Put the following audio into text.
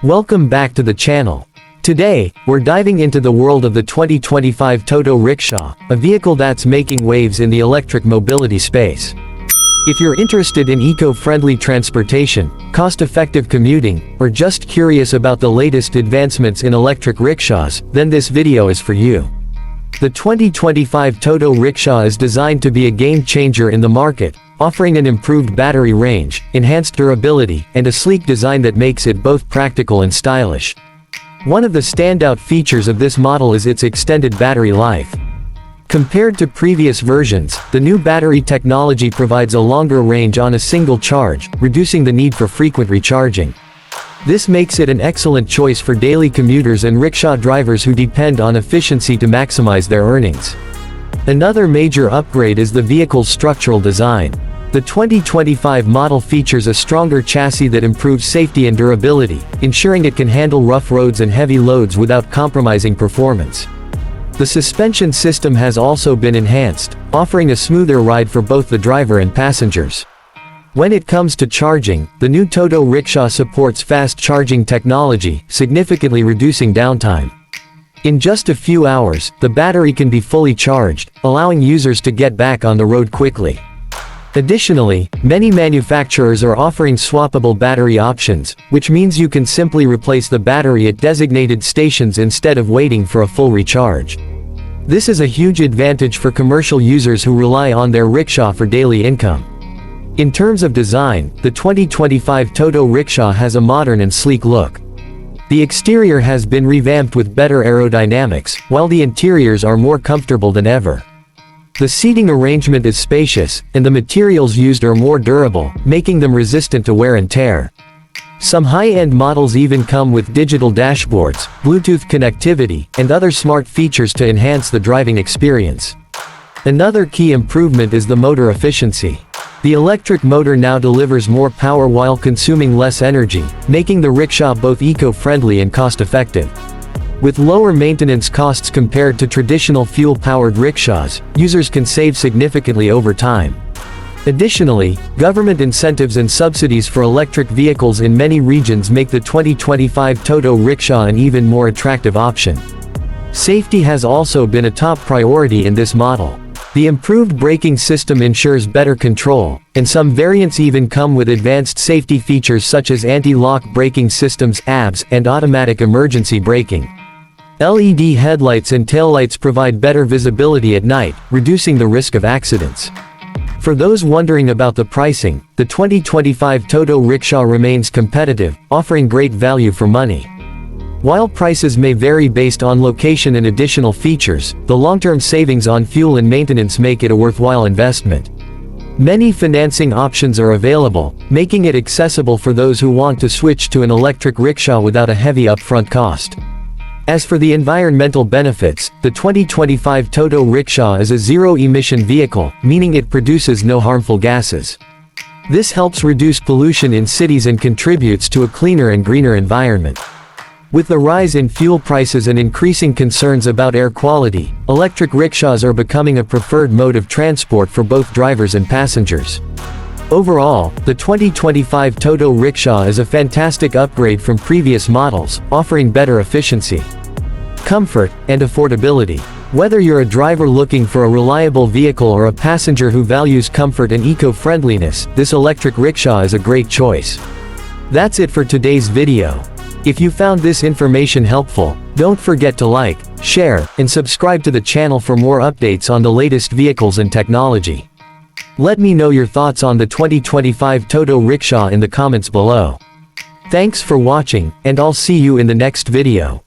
Welcome back to the channel. Today, we're diving into the world of the 2025 Toto Rickshaw, a vehicle that's making waves in the electric mobility space. If you're interested in eco-friendly transportation, cost-effective commuting, or just curious about the latest advancements in electric rickshaws, then this video is for you. The 2025 Toto Rickshaw is designed to be a game-changer in the market, offering an improved battery range, enhanced durability, and a sleek design that makes it both practical and stylish. One of the standout features of this model is its extended battery life. Compared to previous versions, the new battery technology provides a longer range on a single charge, reducing the need for frequent recharging. This makes it an excellent choice for daily commuters and rickshaw drivers who depend on efficiency to maximize their earnings. Another major upgrade is the vehicle's structural design. The 2025 model features a stronger chassis that improves safety and durability, ensuring it can handle rough roads and heavy loads without compromising performance. The suspension system has also been enhanced, offering a smoother ride for both the driver and passengers. When it comes to charging, the new Toto Rickshaw supports fast charging technology, significantly reducing downtime. In just a few hours, the battery can be fully charged, allowing users to get back on the road quickly. Additionally, many manufacturers are offering swappable battery options, which means you can simply replace the battery at designated stations instead of waiting for a full recharge. This is a huge advantage for commercial users who rely on their rickshaw for daily income. In terms of design, the 2025 Toto Rickshaw has a modern and sleek look. The exterior has been revamped with better aerodynamics, while the interiors are more comfortable than ever. The seating arrangement is spacious, and the materials used are more durable, making them resistant to wear and tear. Some high-end models even come with digital dashboards, Bluetooth connectivity, and other smart features to enhance the driving experience. Another key improvement is the motor efficiency. The electric motor now delivers more power while consuming less energy, making the rickshaw both eco-friendly and cost-effective. With lower maintenance costs compared to traditional fuel-powered rickshaws, users can save significantly over time. Additionally, government incentives and subsidies for electric vehicles in many regions make the 2025 Toto Rickshaw an even more attractive option. Safety has also been a top priority in this model. The improved braking system ensures better control, and some variants even come with advanced safety features such as anti-lock braking systems (ABS) and automatic emergency braking. LED headlights and taillights provide better visibility at night, reducing the risk of accidents. For those wondering about the pricing, the 2025 Toto Rickshaw remains competitive, offering great value for money. While prices may vary based on location and additional features, the long-term savings on fuel and maintenance make it a worthwhile investment. Many financing options are available, making it accessible for those who want to switch to an electric rickshaw without a heavy upfront cost. As for the environmental benefits, the 2025 Toto Rickshaw is a zero-emission vehicle, meaning it produces no harmful gases. This helps reduce pollution in cities and contributes to a cleaner and greener environment. With the rise in fuel prices and increasing concerns about air quality, electric rickshaws are becoming a preferred mode of transport for both drivers and passengers. Overall, the 2025 Toto Rickshaw is a fantastic upgrade from previous models, offering better efficiency, comfort, and affordability. Whether you're a driver looking for a reliable vehicle or a passenger who values comfort and eco-friendliness, this electric rickshaw is a great choice. That's it for today's video. If you found this information helpful, don't forget to like, share, and subscribe to the channel for more updates on the latest vehicles and technology. Let me know your thoughts on the 2025 Toto Rickshaw in the comments below. Thanks for watching, and I'll see you in the next video.